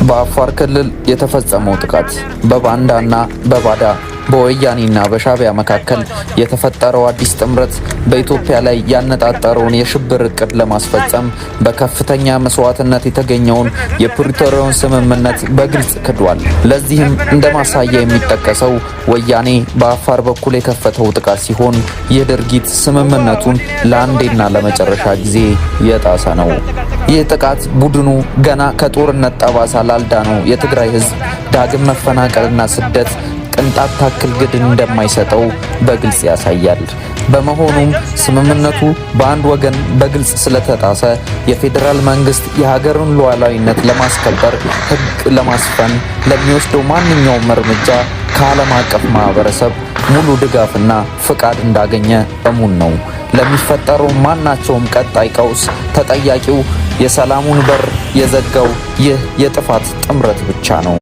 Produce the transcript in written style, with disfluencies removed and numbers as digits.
በአፋር ክልል የተፈጸመው ጥቃት በባንዳና በባዳ በወያኔና በሻቢያ መካከል የተፈጠረው አዲስ ጥምረት በኢትዮጵያ ላይ ያነጣጠረውን የሽብር እቅድ ለማስፈጸም በከፍተኛ መስዋዕትነት የተገኘውን የፕሪቶሪያውን ስምምነት በግልጽ ክዷል። ለዚህም እንደ ማሳያ የሚጠቀሰው ወያኔ በአፋር በኩል የከፈተው ጥቃት ሲሆን ይህ ድርጊት ስምምነቱን ለአንዴና ለመጨረሻ ጊዜ የጣሰ ነው። ይህ ጥቃት ቡድኑ ገና ከጦርነት ጠባሳ ላልዳነው የትግራይ ሕዝብ ዳግም መፈናቀልና ስደት ቅንጣት ታክል ግድን እንደማይሰጠው በግልጽ ያሳያል። በመሆኑም ስምምነቱ በአንድ ወገን በግልጽ ስለተጣሰ የፌዴራል መንግስት የሀገርን ሉዓላዊነት ለማስከበር ሕግ ለማስፈን ለሚወስደው ማንኛውም እርምጃ ከዓለም አቀፍ ማህበረሰብ ሙሉ ድጋፍና ፍቃድ እንዳገኘ እሙን ነው። ለሚፈጠረው ማናቸውም ቀጣይ ቀውስ ተጠያቂው የሰላሙን በር የዘጋው ይህ የጥፋት ጥምረት ብቻ ነው።